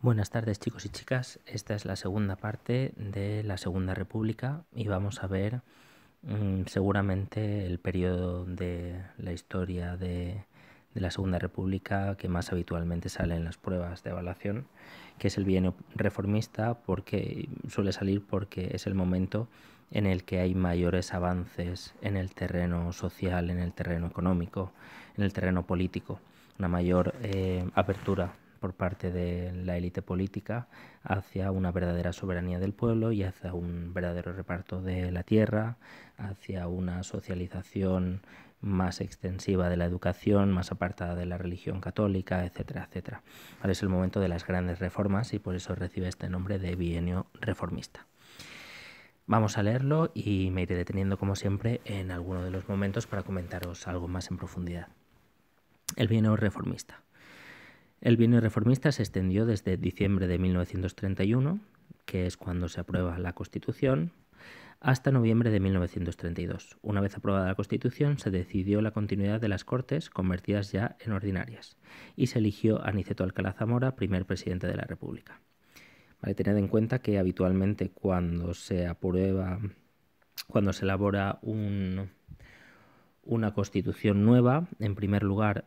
Buenas tardes, chicos y chicas. Esta es la segunda parte de la Segunda República y vamos a ver seguramente el periodo de la historia de la Segunda República que más habitualmente sale en las pruebas de evaluación, que es el bienio reformista, porque suele salir porque es el momento en el que hay mayores avances en el terreno social, en el terreno económico, en el terreno político, una mayor apertura por parte de la élite política hacia una verdadera soberanía del pueblo y hacia un verdadero reparto de la tierra, hacia una socialización más extensiva de la educación, más apartada de la religión católica, etcétera, etcétera. Ahora es el momento de las grandes reformas y por eso recibe este nombre de bienio reformista. Vamos a leerlo y me iré deteniendo como siempre en alguno de los momentos para comentaros algo más en profundidad. El bienio reformista. El bienio reformista se extendió desde diciembre de 1931, que es cuando se aprueba la Constitución, hasta noviembre de 1932. Una vez aprobada la Constitución, se decidió la continuidad de las Cortes, convertidas ya en ordinarias, y se eligió a Aniceto Alcalá Zamora, primer presidente de la República. Vale, tened en cuenta que habitualmente cuando se elabora una Constitución nueva, en primer lugar,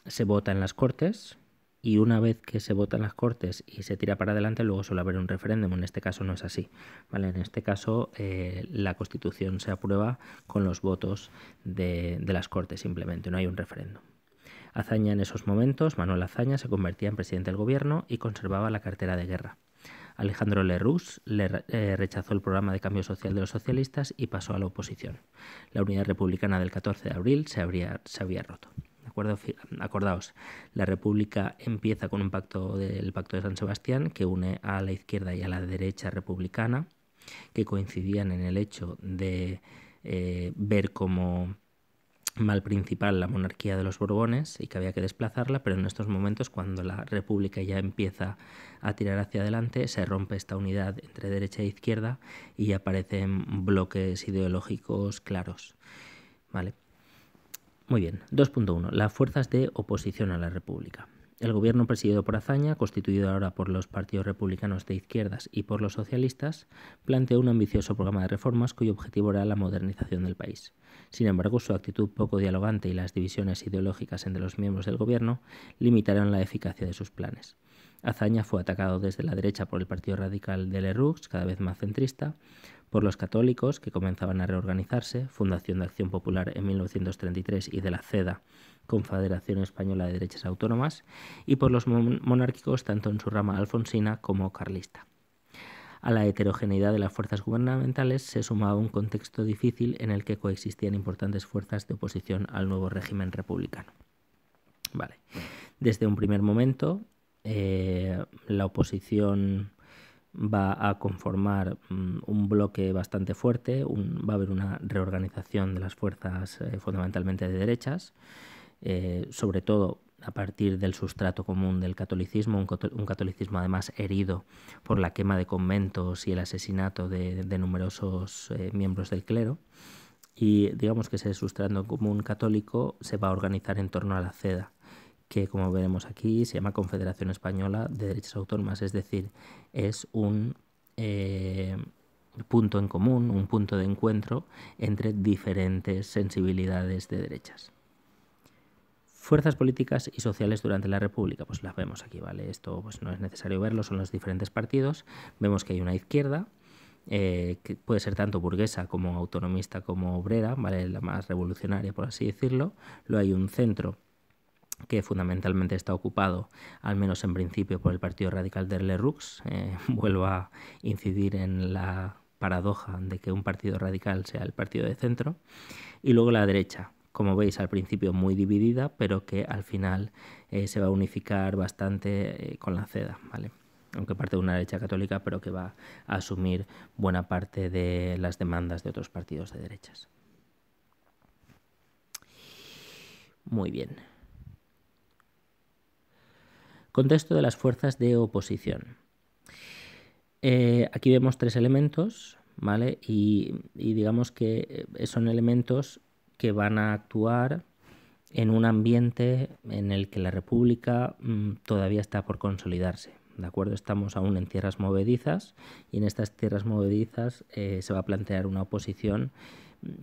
se vota en las Cortes y una vez que se vota en las Cortes y se tira para adelante, luego suele haber un referéndum. En este caso no es así, ¿vale? En este caso la Constitución se aprueba con los votos de las Cortes simplemente, no hay un referéndum. Azaña en esos momentos, Manuel Azaña, se convertía en presidente del gobierno y conservaba la cartera de guerra. Alejandro Lerroux rechazó el programa de cambio social de los socialistas y pasó a la oposición. La unidad republicana del 14 de abril se había roto. Acordaos, la República empieza con el pacto de San Sebastián que une a la izquierda y a la derecha republicana, que coincidían en el hecho de ver como mal principal la monarquía de los Borbones y que había que desplazarla, pero en estos momentos, cuando la República ya empieza a tirar hacia adelante, se rompe esta unidad entre derecha e izquierda y aparecen bloques ideológicos claros. ¿Vale? Muy bien. 2.1. Las fuerzas de oposición a la República. El gobierno presidido por Azaña, constituido ahora por los partidos republicanos de izquierdas y por los socialistas, planteó un ambicioso programa de reformas cuyo objetivo era la modernización del país. Sin embargo, su actitud poco dialogante y las divisiones ideológicas entre los miembros del gobierno limitaron la eficacia de sus planes. Azaña fue atacado desde la derecha por el Partido Radical de Lerroux, cada vez más centrista, por los católicos, que comenzaban a reorganizarse, Fundación de Acción Popular en 1933 y de la CEDA, Confederación Española de Derechas Autónomas, y por los monárquicos tanto en su rama alfonsina como carlista. A la heterogeneidad de las fuerzas gubernamentales se sumaba un contexto difícil en el que coexistían importantes fuerzas de oposición al nuevo régimen republicano. Vale. Desde un primer momento, la oposición va a conformar un bloque bastante fuerte, va a haber una reorganización de las fuerzas fundamentalmente de derechas, sobre todo a partir del sustrato común del catolicismo, un catolicismo además herido por la quema de conventos y el asesinato de numerosos miembros del clero. Y digamos que ese sustrato común católico se va a organizar en torno a la CEDA, que como veremos aquí se llama Confederación Española de Derechas Autónomas, es decir, es un punto en común, un punto de encuentro entre diferentes sensibilidades de derechas. Fuerzas políticas y sociales durante la República, pues las vemos aquí, ¿vale? Esto pues no es necesario verlo, son los diferentes partidos. Vemos que hay una izquierda, que puede ser tanto burguesa como autonomista como obrera, ¿vale? La más revolucionaria, por así decirlo. Luego hay un centro que fundamentalmente está ocupado, al menos en principio, por el Partido Radical de Lerroux. Vuelvo a incidir en la paradoja de que un partido radical sea el partido de centro. Y luego la derecha, como veis al principio muy dividida, pero que al final se va a unificar bastante con la CEDA, ¿vale? Aunque parte de una derecha católica, pero que va a asumir buena parte de las demandas de otros partidos de derechas. Muy bien. Contexto de las fuerzas de oposición. Aquí vemos tres elementos, ¿vale? Y digamos que son elementos que van a actuar en un ambiente en el que la República todavía está por consolidarse. ¿De acuerdo? Estamos aún en tierras movedizas y en estas tierras movedizas se va a plantear una oposición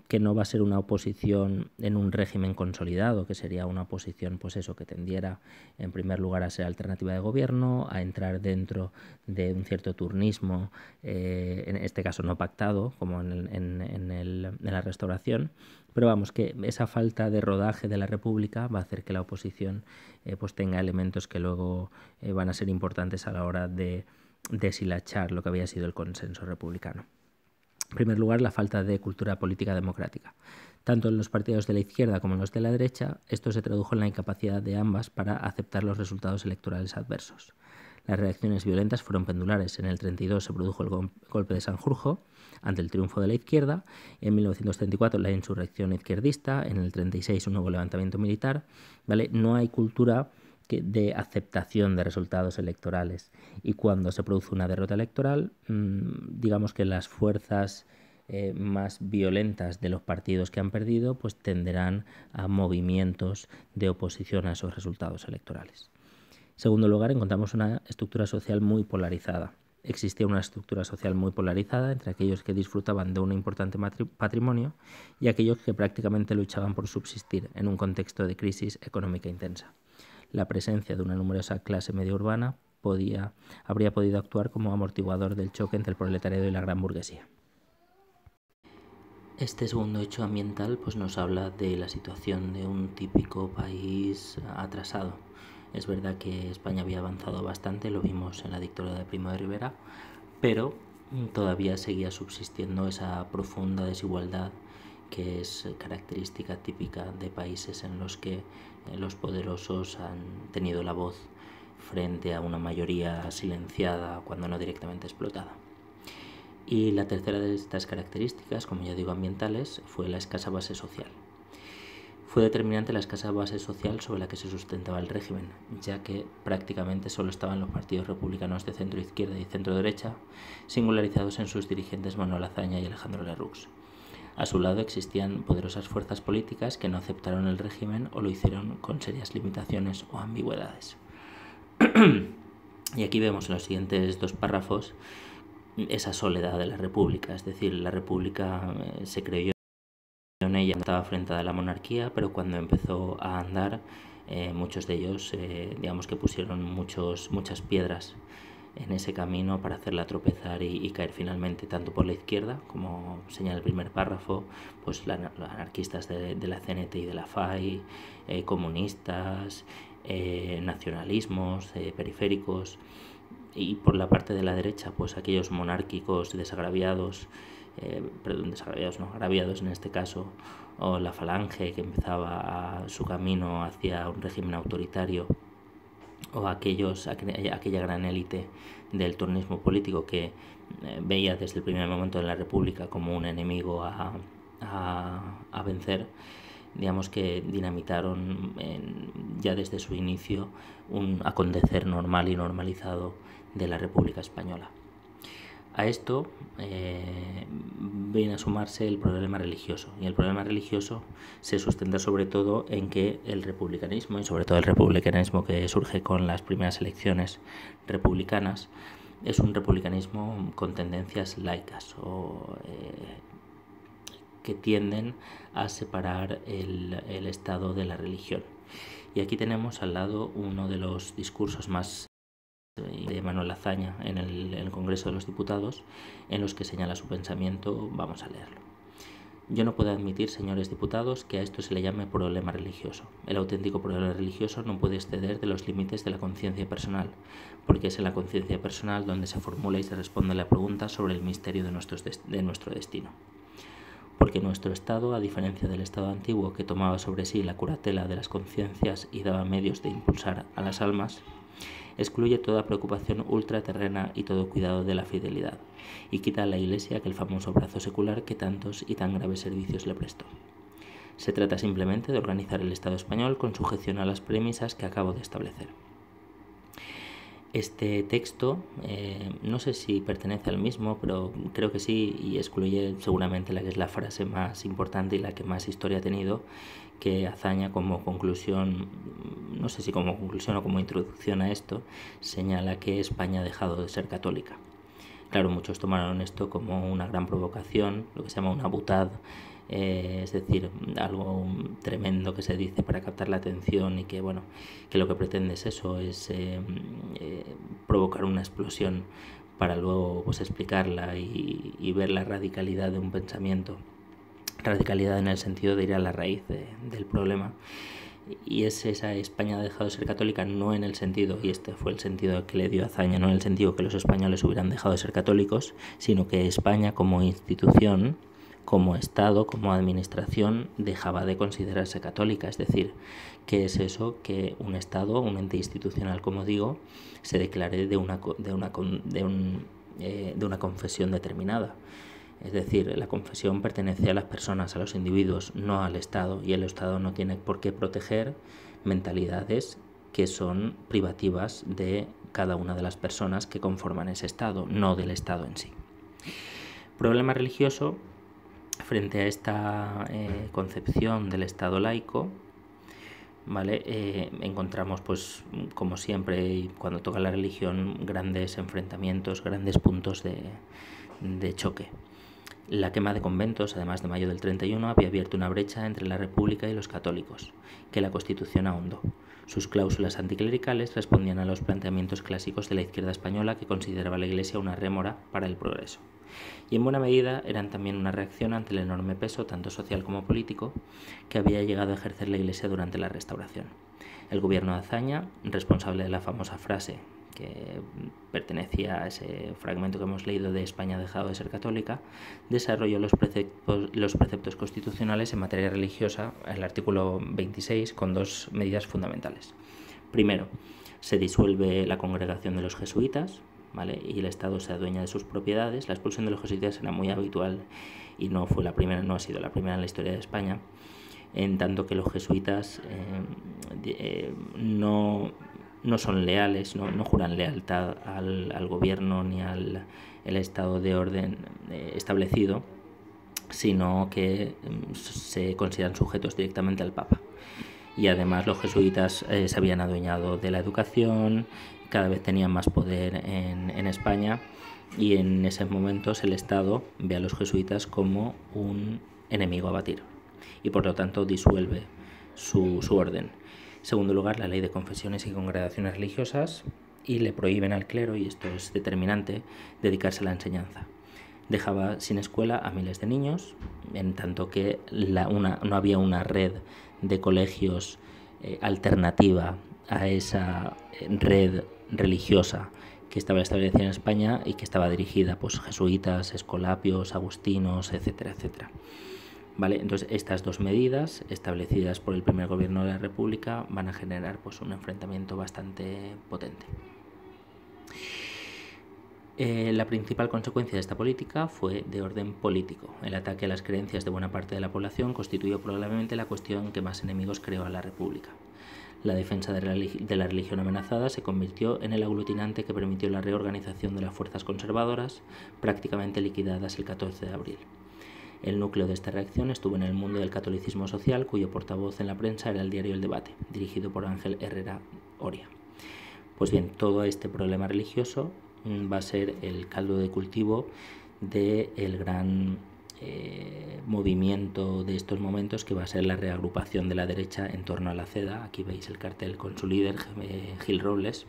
que no va a ser una oposición en un régimen consolidado, que sería una oposición, pues eso, que tendiera en primer lugar a ser alternativa de gobierno, a entrar dentro de un cierto turnismo, en este caso no pactado, como en la Restauración, pero vamos, que esa falta de rodaje de la República va a hacer que la oposición pues tenga elementos que luego van a ser importantes a la hora de deshilachar lo que había sido el consenso republicano. En primer lugar, la falta de cultura política democrática. Tanto en los partidos de la izquierda como en los de la derecha, esto se tradujo en la incapacidad de ambas para aceptar los resultados electorales adversos. Las reacciones violentas fueron pendulares. En el 32 se produjo el golpe de Sanjurjo ante el triunfo de la izquierda, en 1934 la insurrección izquierdista, en el 36 un nuevo levantamiento militar. ¿Vale? No hay cultura de aceptación de resultados electorales, y cuando se produce una derrota electoral, digamos que las fuerzas más violentas de los partidos que han perdido pues tenderán a movimientos de oposición a esos resultados electorales. En segundo lugar, encontramos una estructura social muy polarizada. Existía una estructura social muy polarizada entre aquellos que disfrutaban de un importante patrimonio y aquellos que prácticamente luchaban por subsistir en un contexto de crisis económica intensa. La presencia de una numerosa clase media urbana habría podido actuar como amortiguador del choque entre el proletariado y la gran burguesía. Este segundo hecho ambiental pues nos habla de la situación de un típico país atrasado. Es verdad que España había avanzado bastante, lo vimos en la dictadura de Primo de Rivera, pero todavía seguía subsistiendo esa profunda desigualdad que es característica típica de países en los que los poderosos han tenido la voz frente a una mayoría silenciada, cuando no directamente explotada. Y la tercera de estas características, como ya digo, ambientales, fue la escasa base social. Fue determinante la escasa base social sobre la que se sustentaba el régimen, ya que prácticamente solo estaban los partidos republicanos de centro-izquierda y centro-derecha, singularizados en sus dirigentes Manuel Azaña y Alejandro Lerroux. A su lado existían poderosas fuerzas políticas que no aceptaron el régimen o lo hicieron con serias limitaciones o ambigüedades. Y aquí vemos en los siguientes dos párrafos esa soledad de la República, es decir, la República se creyó en ella, estaba frente a la monarquía, pero cuando empezó a andar, muchos de ellos, digamos que pusieron muchas piedras en ese camino para hacerla tropezar y caer finalmente, tanto por la izquierda, como señala el primer párrafo, pues los anarquistas de la CNT y de la FAI, comunistas, nacionalismos, periféricos, y por la parte de la derecha, pues aquellos monárquicos desagraviados, agraviados en este caso, o la Falange, que empezaba su camino hacia un régimen autoritario, o aquella gran élite del turnismo político que veía desde el primer momento de la República como un enemigo a vencer. Digamos que dinamitaron ya desde su inicio un acontecer normal y normalizado de la República Española. A esto viene a sumarse el problema religioso, y el problema religioso se sustenta sobre todo en que el republicanismo, y sobre todo el republicanismo que surge con las primeras elecciones republicanas, es un republicanismo con tendencias laicas o que tienden a separar el Estado de la religión. Y aquí tenemos al lado uno de los discursos más de Manuel Azaña en el Congreso de los Diputados, en los que señala su pensamiento. Vamos a leerlo. Yo no puedo admitir, señores diputados, que a esto se le llame problema religioso. El auténtico problema religioso no puede exceder de los límites de la conciencia personal, porque es en la conciencia personal donde se formula y se responde la pregunta sobre el misterio de nuestro destino. Porque nuestro Estado, a diferencia del Estado antiguo que tomaba sobre sí la curatela de las conciencias y daba medios de impulsar a las almas, excluye toda preocupación ultraterrena y todo cuidado de la fidelidad, y quita a la Iglesia aquel famoso brazo secular que tantos y tan graves servicios le prestó. Se trata simplemente de organizar el Estado español con sujeción a las premisas que acabo de establecer. Este texto, no sé si pertenece al mismo, pero creo que sí, y excluye seguramente la que es la frase más importante y la que más historia ha tenido, que Azaña como conclusión, no sé si como conclusión o como introducción a esto, señala que España ha dejado de ser católica. Claro, muchos tomaron esto como una gran provocación, lo que se llama una butad, es decir, algo tremendo que se dice para captar la atención y que, bueno, que lo que pretende es eso, es provocar una explosión para luego pues explicarla y ver la radicalidad de un pensamiento. Radicalidad en el sentido de ir a la raíz del problema. Y es esa España ha dejado de ser católica no en el sentido, y este fue el sentido que le dio Azaña, no en el sentido que los españoles hubieran dejado de ser católicos, sino que España como institución, como Estado, como administración, dejaba de considerarse católica. Es decir, ¿qué es eso? Que un Estado, un ente institucional, como digo, se declare de una confesión determinada. Es decir, la confesión pertenece a las personas, a los individuos, no al Estado, y el Estado no tiene por qué proteger mentalidades que son privativas de cada una de las personas que conforman ese Estado, no del Estado en sí. Problema religioso frente a esta concepción del Estado laico. ¿Vale? Encontramos, pues, como siempre, cuando toca la religión, grandes enfrentamientos, grandes puntos de choque. La quema de conventos, además de mayo del 31, había abierto una brecha entre la República y los católicos, que la Constitución ahondó. Sus cláusulas anticlericales respondían a los planteamientos clásicos de la izquierda española, que consideraba a la Iglesia una rémora para el progreso. Y en buena medida eran también una reacción ante el enorme peso, tanto social como político, que había llegado a ejercer la Iglesia durante la Restauración. El gobierno de Azaña, responsable de la famosa frase que pertenecía a ese fragmento que hemos leído de España ha dejado de ser católica, desarrolló los preceptos constitucionales en materia religiosa, el artículo 26, con dos medidas fundamentales. Primero, se disuelve la congregación de los jesuitas, ¿vale? Y el Estado se adueña de sus propiedades. La expulsión de los jesuitas era muy habitual y no fue la primera, no ha sido la primera en la historia de España, en tanto que los jesuitas no son leales, no juran lealtad al gobierno ni al estado de orden establecido, sino que se consideran sujetos directamente al Papa. Y además los jesuitas se habían adueñado de la educación, cada vez tenían más poder en España, y en esos momentos el Estado ve a los jesuitas como un enemigo a batir y por lo tanto disuelve su orden. En segundo lugar, la ley de confesiones y congregaciones religiosas, y le prohíben al clero, y esto es determinante, dedicarse a la enseñanza. Dejaba sin escuela a miles de niños, en tanto que no había una red de colegios alternativa a esa red religiosa que estaba establecida en España y que estaba dirigida pues jesuitas, escolapios, agustinos, etcétera, etcétera. ¿Vale? Entonces estas dos medidas establecidas por el primer gobierno de la República van a generar pues un enfrentamiento bastante potente. La principal consecuencia de esta política fue de orden político. El ataque a las creencias de buena parte de la población constituyó probablemente la cuestión que más enemigos creó a la República. La defensa de la religión amenazada se convirtió en el aglutinante que permitió la reorganización de las fuerzas conservadoras, prácticamente liquidadas el 14 de abril. El núcleo de esta reacción estuvo en el mundo del catolicismo social, cuyo portavoz en la prensa era el diario El Debate, dirigido por Ángel Herrera Oria. Pues bien, todo este problema religioso va a ser el caldo de cultivo del gran movimiento de estos momentos, que va a ser la reagrupación de la derecha en torno a la CEDA. Aquí veis el cartel con su líder, Gil Robles,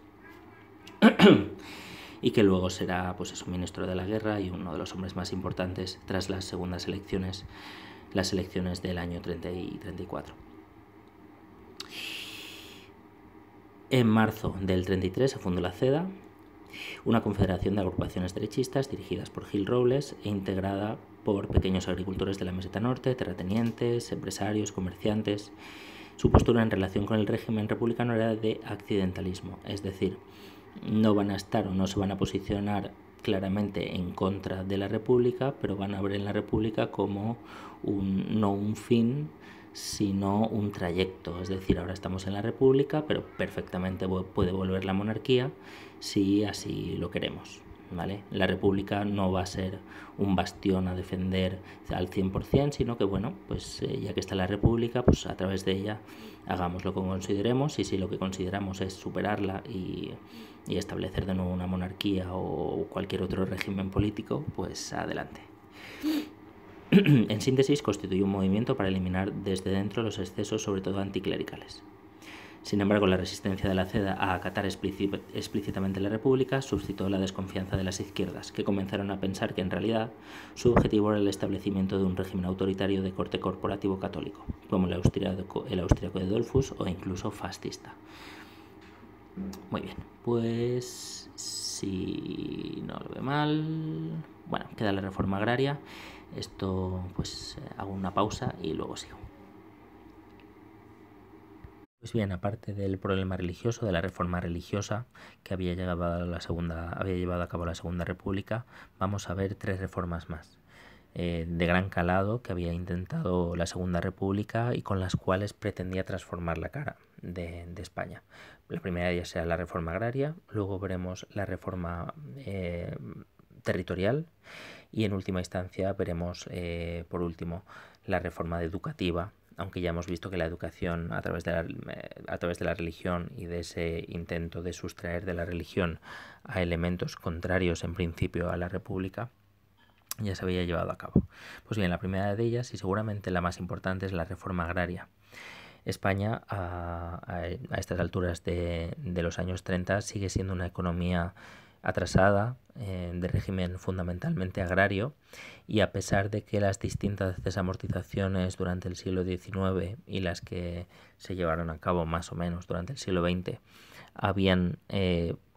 y que luego será pues eso, ministro de la guerra y uno de los hombres más importantes tras las segundas elecciones, las elecciones del año 30 y 34. En marzo del 33 se fundó la CEDA, una confederación de agrupaciones derechistas dirigidas por Gil Robles e integrada por pequeños agricultores de la meseta norte, terratenientes, empresarios, comerciantes. Su postura en relación con el régimen republicano era de accidentalismo, es decir, no van a estar o no se van a posicionar claramente en contra de la República, pero van a ver en la República como no un fin, sino un trayecto. Es decir, ahora estamos en la República, pero perfectamente puede volver la monarquía, si así lo queremos. ¿Vale? La República no va a ser un bastión a defender al 100%, sino que bueno, pues ya que está la República, pues a través de ella hagamos lo que consideremos, y si lo que consideramos es superarla y establecer de nuevo una monarquía o cualquier otro régimen político, pues adelante. En síntesis, constituye un movimiento para eliminar desde dentro los excesos, sobre todo anticlericales. Sin embargo, la resistencia de la CEDA a acatar explícitamente la República suscitó la desconfianza de las izquierdas, que comenzaron a pensar que en realidad su objetivo era el establecimiento de un régimen autoritario de corte corporativo católico, como el austríaco de Dollfuss, o incluso fascista. Muy bien, pues si no lo ve mal, bueno, queda la reforma agraria. Esto pues hago una pausa y luego sigo. Pues bien, aparte del problema religioso, de la reforma religiosa que había llevado a cabo la Segunda República, vamos a ver 3 reformas más de gran calado que había intentado la Segunda República y con las cuales pretendía transformar la cara de España. La primera de ellas será la reforma agraria, luego veremos la reforma territorial y en última instancia veremos, por último, la reforma educativa, aunque ya hemos visto que la educación a través de la religión y de ese intento de sustraer de la religión a elementos contrarios en principio a la República ya se había llevado a cabo. Pues bien, la primera de ellas, y seguramente la más importante, es la reforma agraria. España a estas alturas de los años 30 sigue siendo una economía atrasada, de régimen fundamentalmente agrario, y a pesar de que las distintas desamortizaciones durante el siglo XIX y las que se llevaron a cabo más o menos durante el siglo XX habían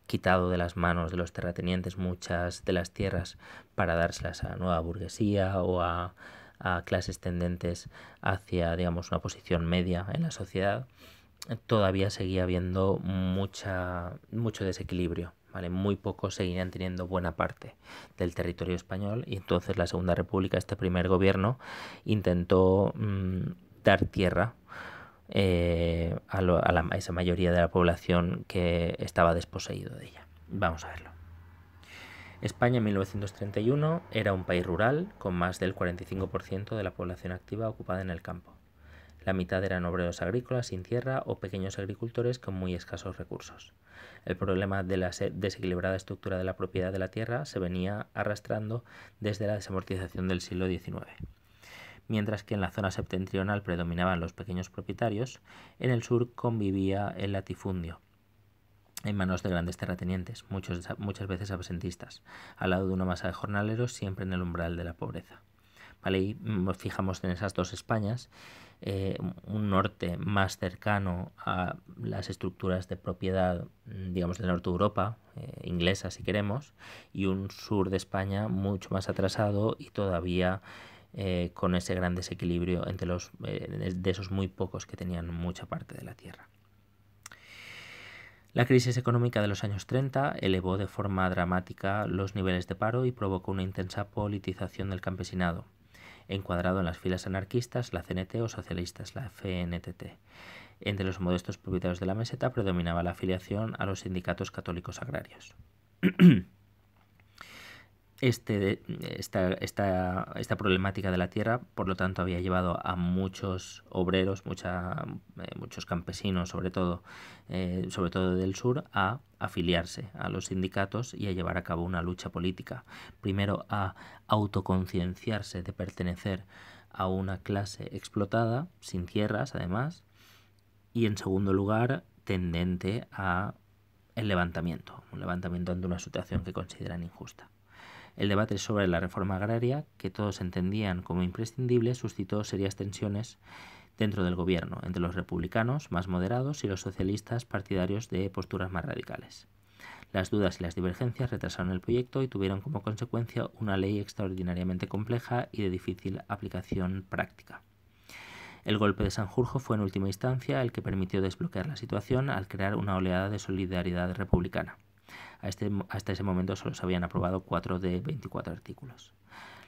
quitado de las manos de los terratenientes muchas de las tierras para dárselas a la nueva burguesía o a clases tendentes hacia, digamos, una posición media en la sociedad, todavía seguía habiendo mucho desequilibrio. ¿Vale? Muy pocos seguirían teniendo buena parte del territorio español, y entonces la Segunda República, este primer gobierno, intentó dar tierra a esa mayoría de la población que estaba desposeído de ella. Vamos a verlo. España en 1931 era un país rural con más del 45% de la población activa ocupada en el campo. La mitad eran obreros agrícolas sin tierra o pequeños agricultores con muy escasos recursos. El problema de la desequilibrada estructura de la propiedad de la tierra se venía arrastrando desde la desamortización del siglo XIX. Mientras que en la zona septentrional predominaban los pequeños propietarios, en el sur convivía el latifundio, en manos de grandes terratenientes, muchas veces absentistas, al lado de una masa de jornaleros siempre en el umbral de la pobreza. ¿Vale? Y nos fijamos en esas dos Españas, un norte más cercano a las estructuras de propiedad, digamos, del norte de Europa, inglesa si queremos, y un sur de España mucho más atrasado y todavía con ese gran desequilibrio entre de esos muy pocos que tenían mucha parte de la tierra. La crisis económica de los años 30 elevó de forma dramática los niveles de paro y provocó una intensa politización del campesinado, encuadrado en las filas anarquistas, la CNT, o socialistas, la FNTT. Entre los modestos propietarios de la meseta predominaba la afiliación a los sindicatos católicos agrarios. Esta problemática de la tierra, por lo tanto, había llevado a muchos obreros, muchos campesinos, sobre todo del sur, a afiliarse a los sindicatos y a llevar a cabo una lucha política. Primero, a autoconcienciarse de pertenecer a una clase explotada, sin tierras además, y en segundo lugar, tendente a un levantamiento ante una situación que consideran injusta. El debate sobre la reforma agraria, que todos entendían como imprescindible, suscitó serias tensiones dentro del gobierno, entre los republicanos más moderados y los socialistas partidarios de posturas más radicales. Las dudas y las divergencias retrasaron el proyecto y tuvieron como consecuencia una ley extraordinariamente compleja y de difícil aplicación práctica. El golpe de Sanjurjo fue en última instancia el que permitió desbloquear la situación al crear una oleada de solidaridad republicana. Hasta ese momento solo se habían aprobado 4 de 24 artículos.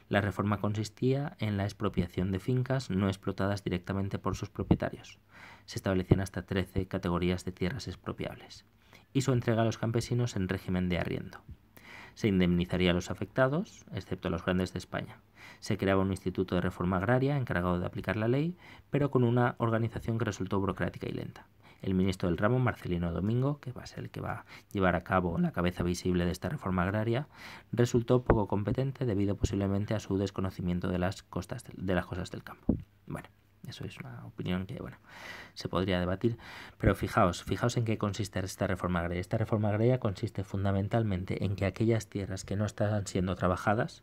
La reforma consistía en la expropiación de fincas no explotadas directamente por sus propietarios. Se establecían hasta 13 categorías de tierras expropiables. y su entrega a los campesinos en régimen de arriendo. Se indemnizaría a los afectados, excepto a los grandes de España. Se creaba un instituto de reforma agraria encargado de aplicar la ley, pero con una organización que resultó burocrática y lenta. El ministro del ramo, Marcelino Domingo, que va a ser el que va a llevar a cabo la cabeza visible de esta reforma agraria, resultó poco competente debido posiblemente a su desconocimiento de las cosas del campo. Bueno, eso es una opinión que, bueno, se podría debatir, pero fijaos en qué consiste esta reforma agraria. Esta reforma agraria consiste fundamentalmente en que aquellas tierras que no estaban siendo trabajadas,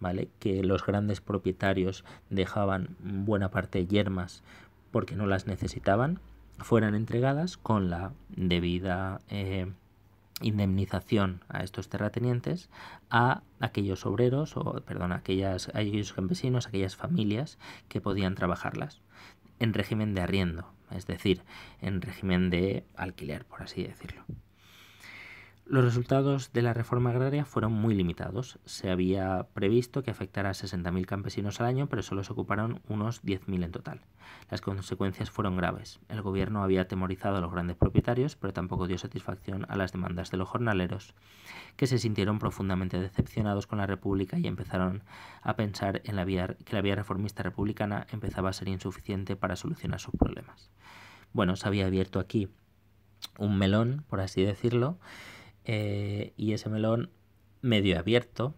¿vale?, que los grandes propietarios dejaban buena parte yermas porque no las necesitaban, fueran entregadas con la debida indemnización a estos terratenientes a aquellos obreros, a aquellos campesinos, aquellas familias que podían trabajarlas en régimen de arriendo, es decir, en régimen de alquiler, por así decirlo. Los resultados de la reforma agraria fueron muy limitados. Se había previsto que afectara a 60.000 campesinos al año, pero solo se ocuparon unos 10.000 en total. Las consecuencias fueron graves. El gobierno había atemorizado a los grandes propietarios, pero tampoco dio satisfacción a las demandas de los jornaleros, que se sintieron profundamente decepcionados con la República y empezaron a pensar en que la vía reformista republicana empezaba a ser insuficiente para solucionar sus problemas. Bueno, se había abierto aquí un melón, por así decirlo, y ese melón medio abierto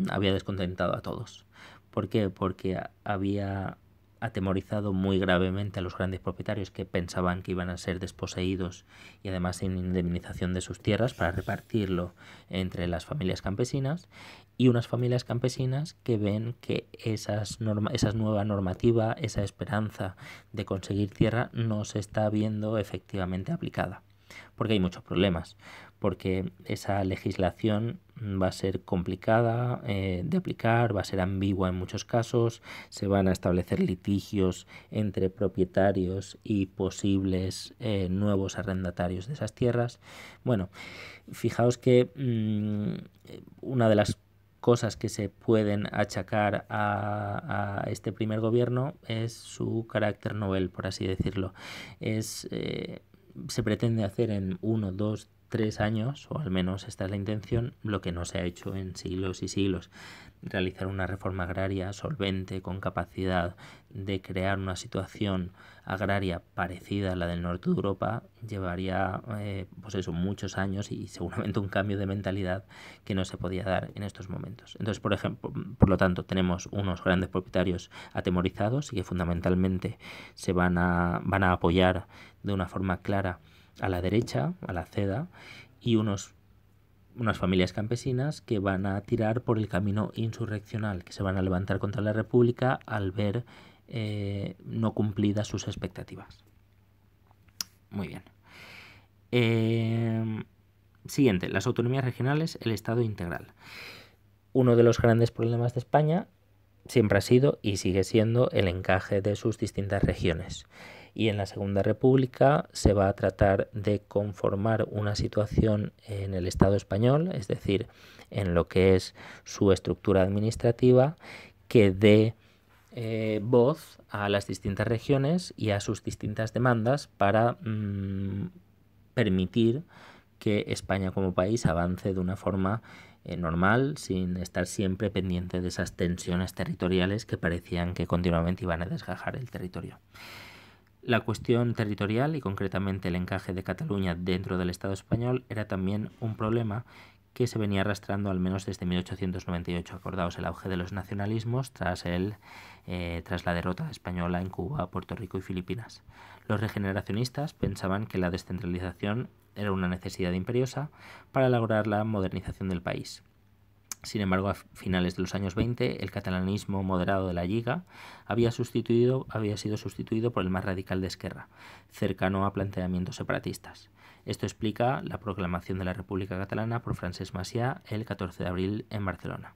había descontentado a todos. ¿Por qué? Porque había atemorizado muy gravemente a los grandes propietarios que pensaban que iban a ser desposeídos y además sin indemnización de sus tierras para repartirlo entre las familias campesinas, y unas familias campesinas que ven que esa nueva normativa, esa esperanza de conseguir tierra no se está viendo efectivamente aplicada. Porque hay muchos problemas, porque esa legislación va a ser complicada de aplicar, va a ser ambigua en muchos casos, se van a establecer litigios entre propietarios y posibles nuevos arrendatarios de esas tierras. Bueno, fijaos que una de las cosas que se pueden achacar a este primer gobierno es su carácter novel, por así decirlo. Se pretende hacer en 1, 2, 3 años, o al menos esta es la intención, lo que no se ha hecho en siglos y siglos. Realizar una reforma agraria solvente, con capacidad de crear una situación agraria parecida a la del norte de Europa, llevaría muchos años y seguramente un cambio de mentalidad que no se podía dar en estos momentos. Entonces, por lo tanto, tenemos unos grandes propietarios atemorizados y que fundamentalmente se van a apoyar de una forma clara a la derecha, a la CEDA, y unas familias campesinas que van a tirar por el camino insurreccional, que se van a levantar contra la República al ver no cumplidas sus expectativas. Muy bien. Siguiente, las autonomías regionales, el Estado integral. Uno de los grandes problemas de España siempre ha sido y sigue siendo el encaje de sus distintas regiones. Y en la Segunda República se va a tratar de conformar una situación en el Estado español, es decir, en lo que es su estructura administrativa, que dé voz a las distintas regiones y a sus distintas demandas para permitir que España como país avance de una forma normal, sin estar siempre pendiente de esas tensiones territoriales que parecían que continuamente iban a desgajar el territorio. La cuestión territorial y concretamente el encaje de Cataluña dentro del Estado español era también un problema que se venía arrastrando al menos desde 1898. Acordaos el auge de los nacionalismos tras la derrota española en Cuba, Puerto Rico y Filipinas. Los regeneracionistas pensaban que la descentralización era una necesidad imperiosa para lograr la modernización del país. Sin embargo, a finales de los años 20, el catalanismo moderado de la Lliga había sido sustituido por el más radical de Esquerra, cercano a planteamientos separatistas. Esto explica la proclamación de la República Catalana por Francesc Macià el 14 de abril en Barcelona.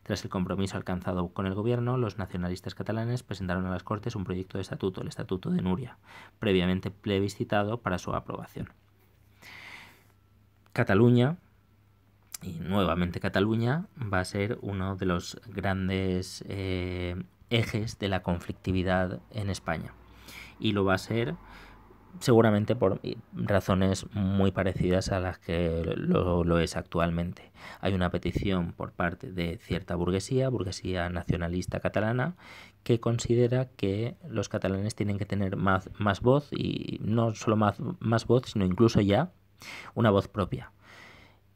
Tras el compromiso alcanzado con el gobierno, los nacionalistas catalanes presentaron a las Cortes un proyecto de estatuto, el Estatuto de Núria, previamente plebiscitado para su aprobación. Cataluña, y nuevamente Cataluña, va a ser uno de los grandes ejes de la conflictividad en España. Y lo va a ser seguramente por razones muy parecidas a las que lo es actualmente. Hay una petición por parte de cierta burguesía nacionalista catalana, que considera que los catalanes tienen que tener más voz, y no solo más voz, sino incluso ya una voz propia.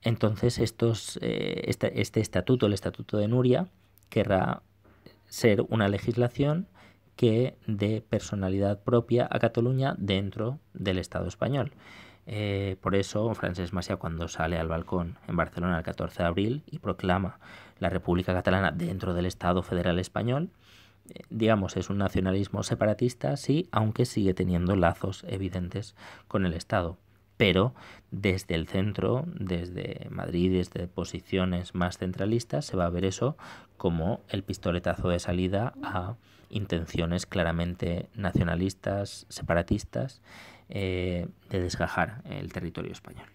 Entonces este estatuto, el Estatuto de Núria, querrá ser una legislación que dé personalidad propia a Cataluña dentro del Estado español. Por eso Francesc Macià, cuando sale al balcón en Barcelona el 14 de abril y proclama la República Catalana dentro del Estado federal español, digamos, es un nacionalismo separatista, sí, aunque sigue teniendo lazos evidentes con el Estado. Pero desde el centro, desde Madrid, desde posiciones más centralistas, se va a ver eso como el pistoletazo de salida a intenciones claramente nacionalistas, separatistas, de desgajar el territorio español.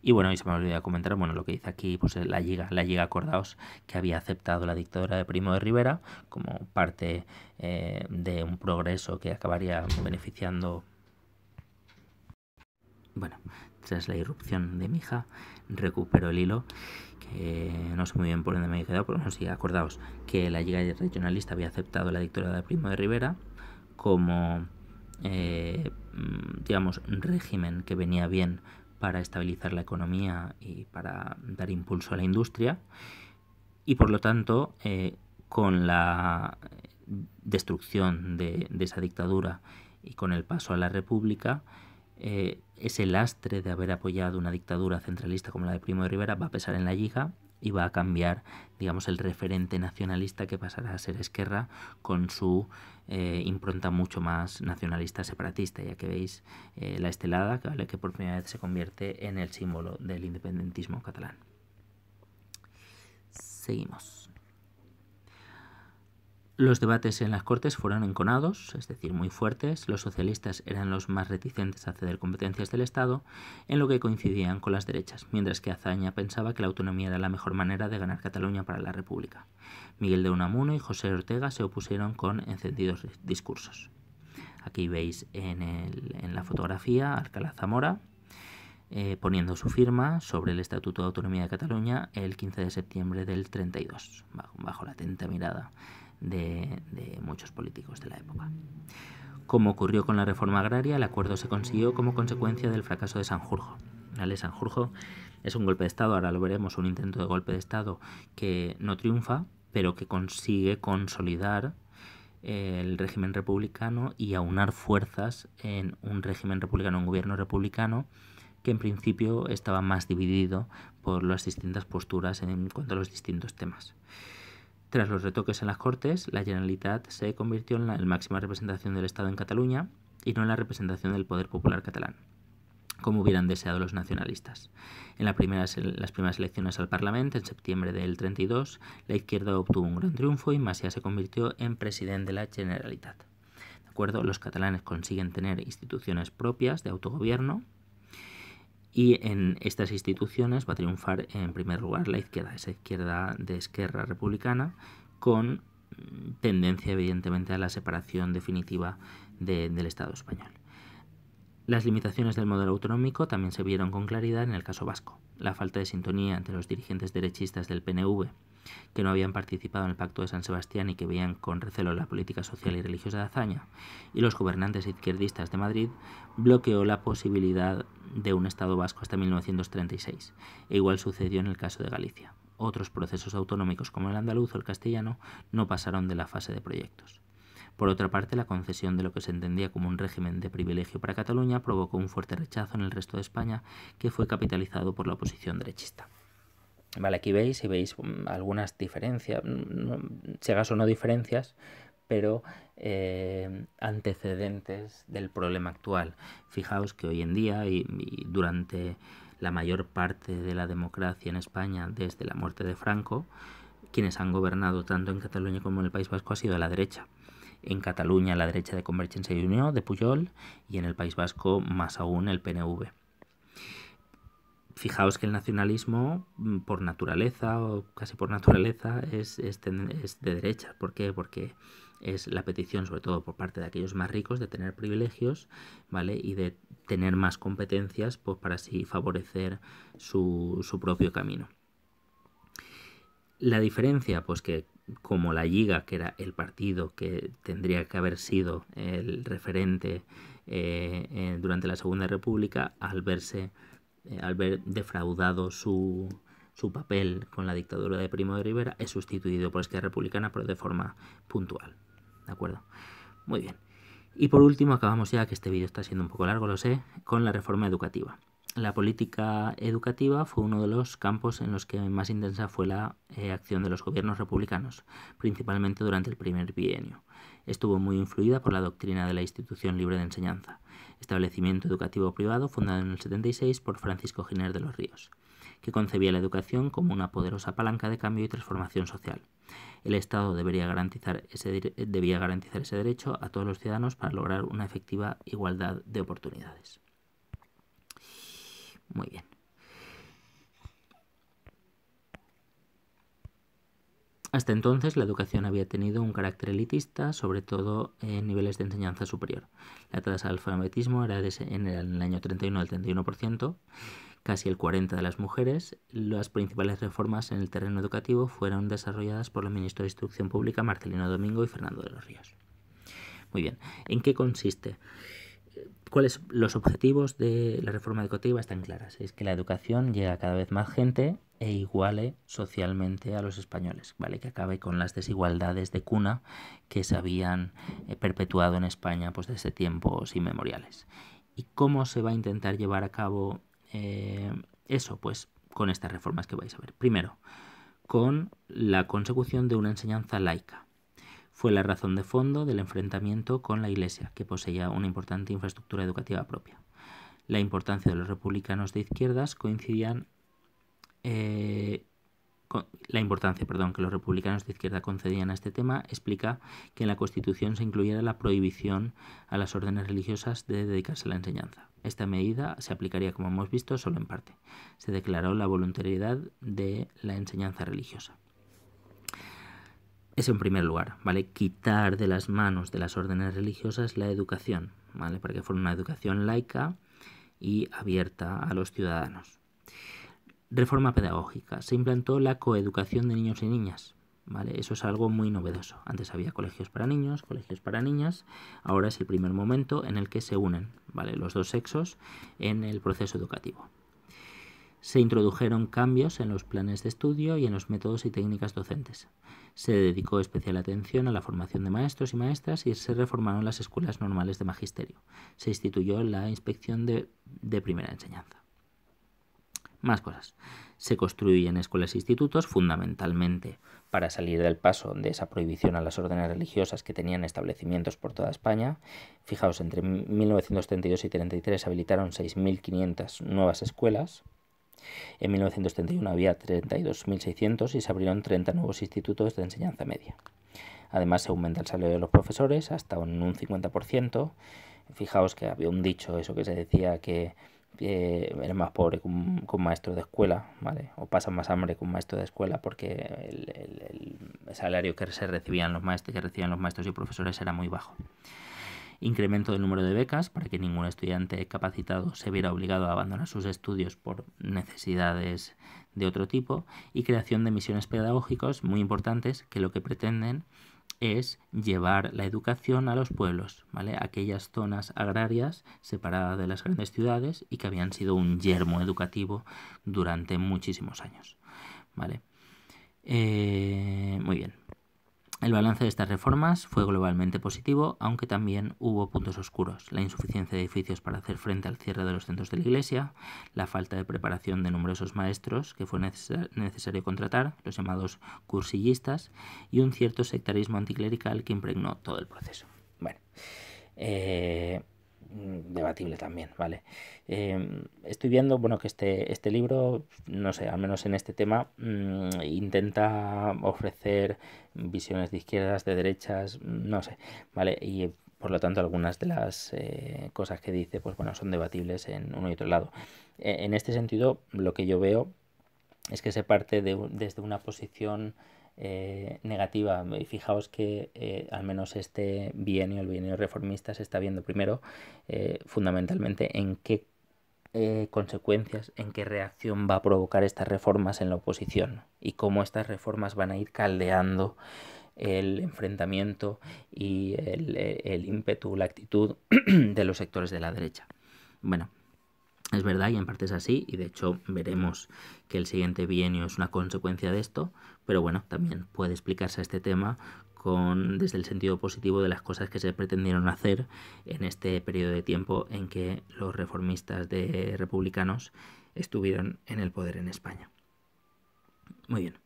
Y bueno, y se me olvidó comentar, bueno, lo que dice aquí, pues la Lliga, acordaos, que había aceptado la dictadura de Primo de Rivera como parte de un progreso que acabaría beneficiando. Bueno, tras la irrupción de mi hija, recupero el hilo, que no sé muy bien por dónde me he quedado, pero no sé, acordaos que la Lliga regionalista había aceptado la dictadura de Primo de Rivera como, digamos, régimen que venía bien para estabilizar la economía y para dar impulso a la industria, y por lo tanto, con la destrucción de esa dictadura y con el paso a la República, ese lastre de haber apoyado una dictadura centralista como la de Primo de Rivera va a pesar en la Lliga y va a cambiar, digamos, el referente nacionalista, que pasará a ser Esquerra, con su impronta mucho más nacionalista separatista, ya que veis la estelada, que por primera vez se convierte en el símbolo del independentismo catalán. Seguimos. Los debates en las Cortes fueron enconados, es decir, muy fuertes. Los socialistas eran los más reticentes a ceder competencias del Estado, en lo que coincidían con las derechas, mientras que Azaña pensaba que la autonomía era la mejor manera de ganar Cataluña para la República. Miguel de Unamuno y José Ortega se opusieron con encendidos discursos. Aquí veis en la fotografía a Alcalá Zamora poniendo su firma sobre el Estatuto de Autonomía de Cataluña el 15 de septiembre del 32, bajo la atenta mirada de muchos políticos de la época. Como ocurrió con la reforma agraria, el acuerdo se consiguió como consecuencia del fracaso de Sanjurjo. ¿Vale? Sanjurjo es un golpe de Estado, ahora lo veremos, un intento de golpe de Estado que no triunfa, pero que consigue consolidar el régimen republicano y aunar fuerzas en un régimen republicano, un gobierno republicano, que en principio estaba más dividido por las distintas posturas en cuanto a los distintos temas. Tras los retoques en las Cortes, la Generalitat se convirtió en la máxima representación del Estado en Cataluña y no en la representación del poder popular catalán, como hubieran deseado los nacionalistas. En las primeras elecciones al Parlamento, en septiembre del 32, la izquierda obtuvo un gran triunfo y Macià se convirtió en presidente de la Generalitat. ¿De acuerdo? Los catalanes consiguen tener instituciones propias de autogobierno, y en estas instituciones va a triunfar en primer lugar la izquierda, esa izquierda de Esquerra Republicana, con tendencia evidentemente a la separación definitiva del Estado español. Las limitaciones del modelo autonómico también se vieron con claridad en el caso vasco. La falta de sintonía entre los dirigentes derechistas del PNV, que no habían participado en el Pacto de San Sebastián y que veían con recelo la política social y religiosa de Azaña, y los gobernantes izquierdistas de Madrid, bloqueó la posibilidad de un Estado vasco hasta 1936, e igual sucedió en el caso de Galicia. Otros procesos autonómicos como el andaluz o el castellano no pasaron de la fase de proyectos. Por otra parte, la concesión de lo que se entendía como un régimen de privilegio para Cataluña provocó un fuerte rechazo en el resto de España, que fue capitalizado por la oposición derechista. Vale, aquí veis algunas diferencias, si acaso no diferencias, pero antecedentes del problema actual. Fijaos que hoy en día y durante la mayor parte de la democracia en España desde la muerte de Franco, quienes han gobernado tanto en Cataluña como en el País Vasco ha sido la derecha. En Cataluña la derecha de Convergencia y Unió, de Pujol, y en el País Vasco más aún el PNV. Fijaos que el nacionalismo, por naturaleza o casi por naturaleza, es de derecha. ¿Por qué? Porque es la petición, sobre todo por parte de aquellos más ricos, de tener privilegios, ¿vale? Y de tener más competencias, pues para así favorecer su propio camino. La diferencia, pues que como la Lliga, que era el partido que tendría que haber sido el referente durante la Segunda República, al ver defraudado su papel con la dictadura de Primo de Rivera, es sustituido por Esquerra Republicana, pero de forma puntual. ¿De acuerdo? Muy bien. Y por último, acabamos ya, que este vídeo está siendo un poco largo, lo sé, con la reforma educativa. La política educativa fue uno de los campos en los que más intensa fue la acción de los gobiernos republicanos, principalmente durante el primer bienio. Estuvo muy influida por la doctrina de la institución libre de enseñanza, establecimiento educativo privado fundado en el 76 por Francisco Giner de los Ríos, que concebía la educación como una poderosa palanca de cambio y transformación social. El Estado debía garantizar ese derecho a todos los ciudadanos para lograr una efectiva igualdad de oportunidades. Muy bien. Hasta entonces la educación había tenido un carácter elitista, sobre todo en niveles de enseñanza superior. La tasa de alfabetismo era en el año 31 del 31%, casi el 40% de las mujeres. Las principales reformas en el terreno educativo fueron desarrolladas por los ministros de Instrucción Pública Marcelino Domingo y Fernando de los Ríos. Muy bien, ¿en qué consiste? ¿Cuáles los objetivos de la reforma educativa? Están claras. Es que la educación llegue a cada vez más gente e iguale socialmente a los españoles, ¿vale? Que acabe con las desigualdades de cuna que se habían perpetuado en España pues desde tiempos inmemoriales. ¿Y cómo se va a intentar llevar a cabo eso? Pues con estas reformas que vais a ver. Primero, con la consecución de una enseñanza laica. Fue la razón de fondo del enfrentamiento con la Iglesia, que poseía una importante infraestructura educativa propia. La importancia de los republicanos de izquierdas coincidían la importancia que los republicanos de izquierda concedían a este tema explica que en la Constitución se incluyera la prohibición a las órdenes religiosas de dedicarse a la enseñanza. Esta medida se aplicaría, como hemos visto, solo en parte. Se declaró la voluntariedad de la enseñanza religiosa. Eso en primer lugar, ¿vale? Quitar de las manos de las órdenes religiosas la educación, ¿vale? Para que fuera una educación laica y abierta a los ciudadanos. Reforma pedagógica. Se implantó la coeducación de niños y niñas, ¿vale? Eso es algo muy novedoso. Antes había colegios para niños, colegios para niñas. Ahora es el primer momento en el que se unen, ¿vale? Los dos sexos en el proceso educativo. Se introdujeron cambios en los planes de estudio y en los métodos y técnicas docentes. Se dedicó especial atención a la formación de maestros y maestras y se reformaron las escuelas normales de magisterio. Se instituyó la inspección de primera enseñanza. Más cosas. Se construyen escuelas e institutos fundamentalmente para salir del paso de esa prohibición a las órdenes religiosas que tenían establecimientos por toda España. Fijaos, entre 1932 y 1933 se habilitaron 6.500 nuevas escuelas. En 1931 había 32.600 y se abrieron 30 nuevos institutos de enseñanza media. Además, se aumenta el salario de los profesores hasta un 50%. Fijaos que había un dicho, eso que se decía que eres más pobre que un maestro de escuela, ¿vale? O pasas más hambre que un maestro de escuela porque el salario que recibían los maestros y profesores era muy bajo. Incremento del número de becas para que ningún estudiante capacitado se viera obligado a abandonar sus estudios por necesidades de otro tipo, y creación de misiones pedagógicas muy importantes que lo que pretenden es llevar la educación a los pueblos, ¿vale? Aquellas zonas agrarias separadas de las grandes ciudades y que habían sido un yermo educativo durante muchísimos años, ¿vale? Muy bien. El balance de estas reformas fue globalmente positivo, aunque también hubo puntos oscuros: la insuficiencia de edificios para hacer frente al cierre de los centros de la Iglesia, la falta de preparación de numerosos maestros que fue necesario contratar, los llamados cursillistas, y un cierto sectarismo anticlerical que impregnó todo el proceso. Bueno, debatible también, ¿vale? Estoy viendo, bueno, que este libro, no sé, al menos en este tema, intenta ofrecer visiones de izquierdas, de derechas, no sé, ¿vale? Y Por lo tanto, algunas de las cosas que dice, pues bueno, son debatibles en uno y otro lado. En este sentido, lo que yo veo es que se parte desde una posición negativa. Fijaos que al menos este bienio, el bienio reformista, se está viendo primero fundamentalmente en qué consecuencias, en qué reacción va a provocar estas reformas en la oposición y cómo estas reformas van a ir caldeando el enfrentamiento y el ímpetu, la actitud de los sectores de la derecha. Bueno, es verdad y en parte es así, y de hecho veremos que el siguiente bienio es una consecuencia de esto, pero bueno, también puede explicarse este tema desde el sentido positivo de las cosas que se pretendieron hacer en este periodo de tiempo en que los reformistas republicanos estuvieron en el poder en España. Muy bien.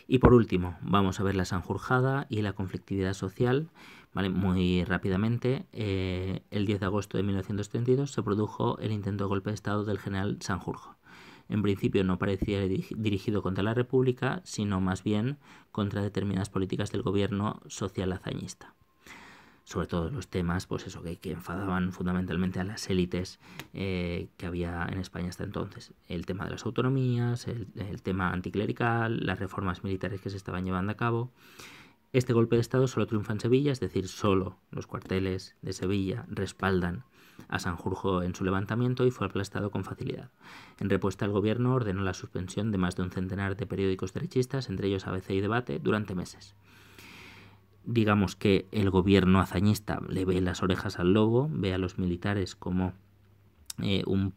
Y por último, vamos a ver la Sanjurjada y la conflictividad social. ¿Vale? Muy rápidamente, el 10 de agosto de 1932 se produjo el intento de golpe de Estado del general Sanjurjo. En principio no parecía dirigido contra la República, sino más bien contra determinadas políticas del gobierno social hazañista. Sobre todo los temas, pues eso, que enfadaban fundamentalmente a las élites que había en España hasta entonces. El tema de las autonomías, el tema anticlerical, las reformas militares que se estaban llevando a cabo. Este golpe de Estado solo triunfa en Sevilla, es decir, solo los cuarteles de Sevilla respaldan a Sanjurjo en su levantamiento y fue aplastado con facilidad. En respuesta, el gobierno ordenó la suspensión de más de un centenar de periódicos derechistas, entre ellos ABC y Debate, durante meses. Digamos que el gobierno hazañista le ve las orejas al lobo, ve a los militares como un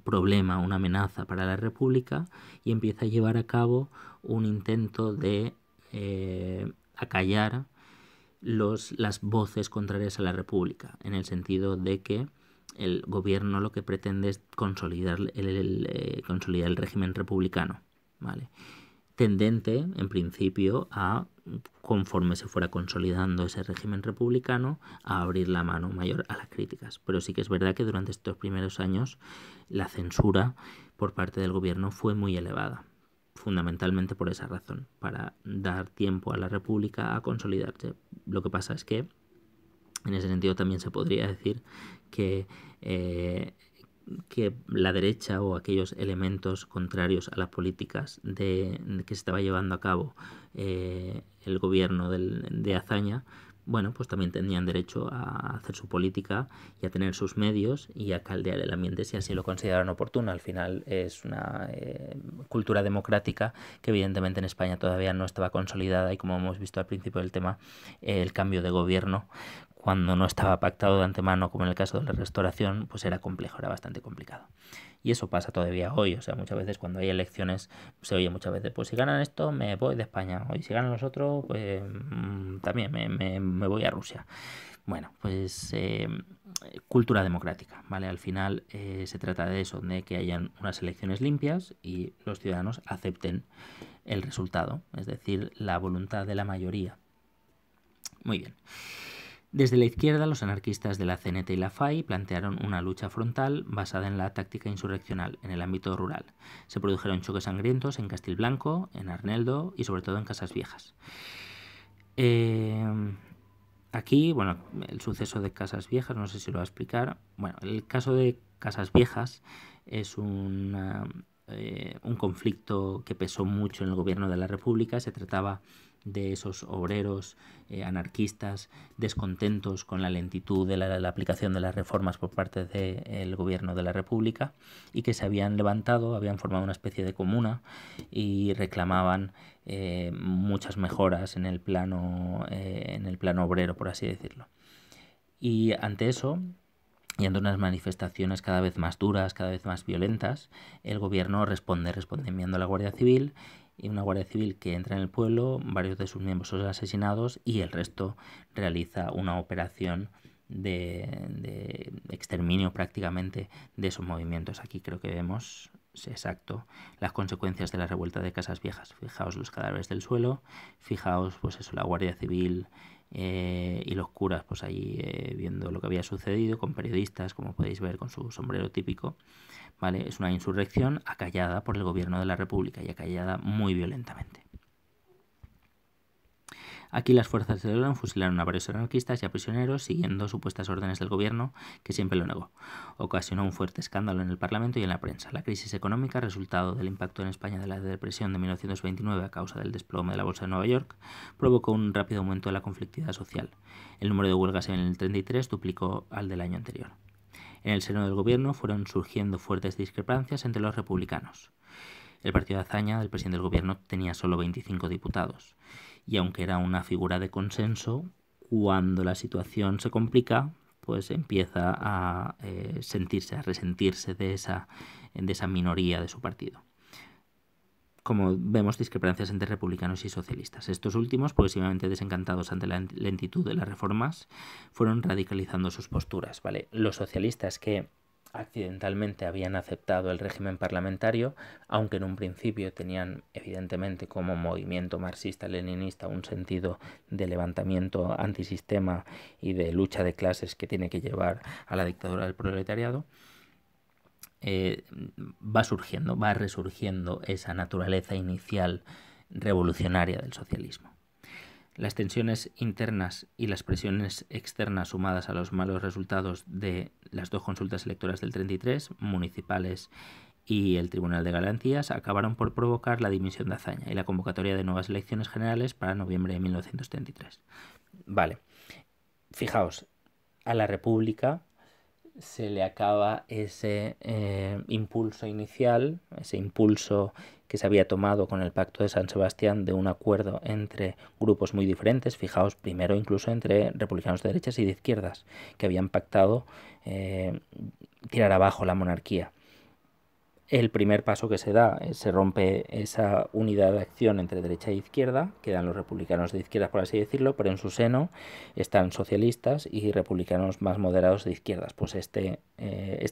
problema, una amenaza para la República y empieza a llevar a cabo un intento de acallar las voces contrarias a la República, en el sentido de que el gobierno lo que pretende es consolidar el régimen republicano, ¿vale? Tendente, en principio, a, conforme se fuera consolidando ese régimen republicano, a abrir la mano mayor a las críticas. Pero sí que es verdad que durante estos primeros años la censura por parte del gobierno fue muy elevada, fundamentalmente por esa razón, para dar tiempo a la República a consolidarse. Lo que pasa es que, en ese sentido, también se podría decir que la derecha o aquellos elementos contrarios a las políticas que se estaba llevando a cabo el gobierno de Azaña, bueno, pues también tenían derecho a hacer su política y a tener sus medios y a caldear el ambiente si así lo consideraran oportuno. Al final es una cultura democrática que evidentemente en España todavía no estaba consolidada y, como hemos visto al principio del tema, el cambio de gobierno, cuando no estaba pactado de antemano, como en el caso de la Restauración, pues era complejo, era bastante complicado. Y eso pasa todavía hoy, o sea, muchas veces cuando hay elecciones se oye muchas veces, pues si ganan esto me voy de España, y si ganan los otros, pues también me voy a Rusia. Bueno, pues cultura democrática, ¿vale? Al final se trata de eso, de que hayan unas elecciones limpias y los ciudadanos acepten el resultado, es decir, la voluntad de la mayoría. Muy bien. Desde la izquierda, los anarquistas de la CNT y la FAI plantearon una lucha frontal basada en la táctica insurreccional en el ámbito rural. Se produjeron choques sangrientos en Castilblanco, en Arneldo y sobre todo en Casas Viejas. Aquí, bueno, el suceso de Casas Viejas, no sé si lo va a explicar. Bueno, el caso de Casas Viejas es un conflicto que pesó mucho en el gobierno de la República. Se trataba de esos obreros anarquistas descontentos con la lentitud de la aplicación de las reformas por parte del gobierno de la República y que se habían levantado, habían formado una especie de comuna y reclamaban muchas mejoras en el plano obrero, por así decirlo. Y ante eso, y ante unas manifestaciones cada vez más duras, cada vez más violentas, el gobierno responde enviando a la Guardia Civil, y una Guardia Civil que entra en el pueblo, varios de sus miembros son asesinados y el resto realiza una operación de exterminio prácticamente de esos movimientos. Aquí creo que vemos exacto las consecuencias de la revuelta de Casas Viejas. Fijaos los cadáveres del suelo, fijaos pues eso, la Guardia Civil y los curas pues allí viendo lo que había sucedido, con periodistas, como podéis ver, con su sombrero típico. ¿Vale? Es una insurrección acallada por el gobierno de la República y acallada muy violentamente. Aquí las fuerzas del orden fusilaron a varios anarquistas y a prisioneros siguiendo supuestas órdenes del gobierno, que siempre lo negó. Ocasionó un fuerte escándalo en el Parlamento y en la prensa. La crisis económica, resultado del impacto en España de la depresión de 1929 a causa del desplome de la bolsa de Nueva York, provocó un rápido aumento de la conflictividad social. El número de huelgas en el 33 duplicó al del año anterior. En el seno del gobierno fueron surgiendo fuertes discrepancias entre los republicanos. El partido de Azaña, del presidente del gobierno, tenía solo 25 diputados. Y aunque era una figura de consenso, cuando la situación se complica, pues empieza a resentirse de esa minoría de su partido. Como vemos, discrepancias entre republicanos y socialistas. Estos últimos, progresivamente desencantados ante la lentitud de las reformas, fueron radicalizando sus posturas, ¿vale? Los socialistas, que accidentalmente habían aceptado el régimen parlamentario, aunque en un principio tenían evidentemente como movimiento marxista-leninista un sentido de levantamiento antisistema y de lucha de clases que tiene que llevar a la dictadura del proletariado, va resurgiendo esa naturaleza inicial revolucionaria del socialismo. Las tensiones internas y las presiones externas sumadas a los malos resultados de las dos consultas electorales del 33, municipales y el Tribunal de Garantías, acabaron por provocar la dimisión de Azaña y la convocatoria de nuevas elecciones generales para noviembre de 1933. Vale, fijaos, a la República se le acaba ese impulso inicial, ese impulso que se había tomado con el Pacto de San Sebastián de un acuerdo entre grupos muy diferentes, fijaos, primero incluso entre republicanos de derechas y de izquierdas, que habían pactado tirar abajo la monarquía. El primer paso que se da, se rompe esa unidad de acción entre derecha e izquierda, quedan los republicanos de izquierdas, por así decirlo, pero en su seno están socialistas y republicanos más moderados de izquierdas. Pues este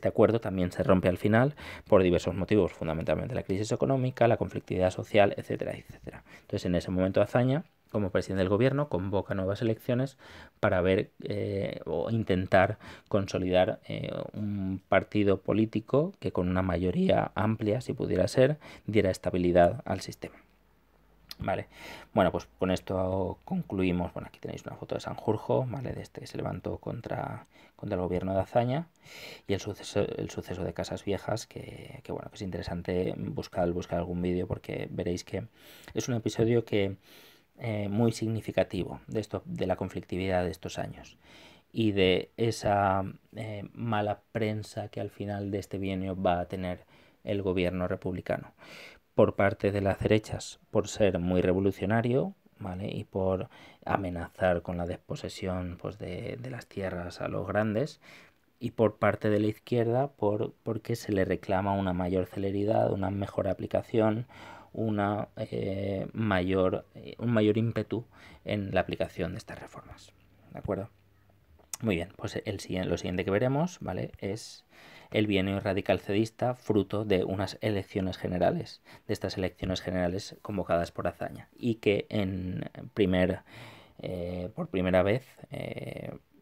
acuerdo también se rompe al final por diversos motivos, fundamentalmente la crisis económica, la conflictividad social, etcétera, etcétera. Entonces, en ese momento Azaña, como presidente del gobierno, convoca nuevas elecciones para ver o intentar consolidar un partido político que con una mayoría amplia, si pudiera ser, diera estabilidad al sistema. Vale, bueno, pues con esto concluimos. Bueno, aquí tenéis una foto de Sanjurjo, ¿vale? De este que se levantó contra el gobierno de Azaña, y el suceso de Casas Viejas, que bueno, que es interesante buscar algún vídeo, porque veréis que es un episodio que muy significativo de la conflictividad de estos años y de esa mala prensa que al final de este bienio va a tener el gobierno republicano por parte de las derechas, por ser muy revolucionario, ¿vale? Y por amenazar con la desposesión, pues, de las tierras a los grandes, y por parte de la izquierda porque se le reclama una mayor celeridad, una mejor aplicación, un mayor ímpetu en la aplicación de estas reformas. ¿De acuerdo? Muy bien, pues lo siguiente que veremos, ¿vale?, es el bienio radical cedista, fruto de unas elecciones generales, de estas elecciones generales convocadas por Azaña, y que por primera vez,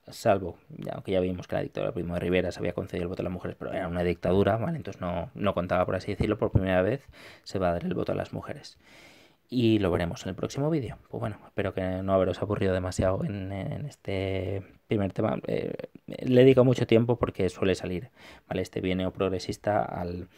salvo, aunque ya vimos que la dictadura de Primo de Rivera se había concedido el voto a las mujeres, pero era una dictadura, ¿vale?, entonces no contaba, por así decirlo, por primera vez se va a dar el voto a las mujeres. Y lo veremos en el próximo vídeo. Pues bueno, espero que no haberos aburrido demasiado en este primer tema. Le dedico mucho tiempo porque suele salir, ¿vale?, este bienio progresista al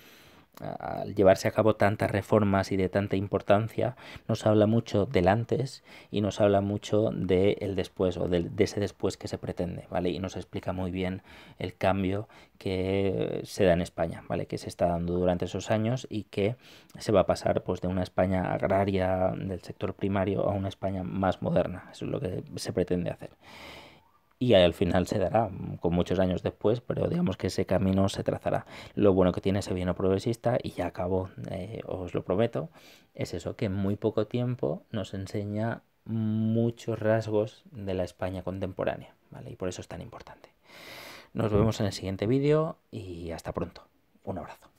llevarse a cabo tantas reformas y de tanta importancia, nos habla mucho del antes y nos habla mucho del después, o de ese después que se pretende, ¿vale? Y nos explica muy bien el cambio que se da en España, ¿vale?, que se está dando durante esos años y que se va a pasar, pues, de una España agraria del sector primario a una España más moderna. Eso es lo que se pretende hacer. Y al final se dará, con muchos años después, pero digamos que ese camino se trazará. Lo bueno que tiene ese bienio progresista, y ya acabo, os lo prometo, es eso, que en muy poco tiempo nos enseña muchos rasgos de la España contemporánea, ¿vale? Y por eso es tan importante. Nos vemos en el siguiente vídeo y hasta pronto. Un abrazo.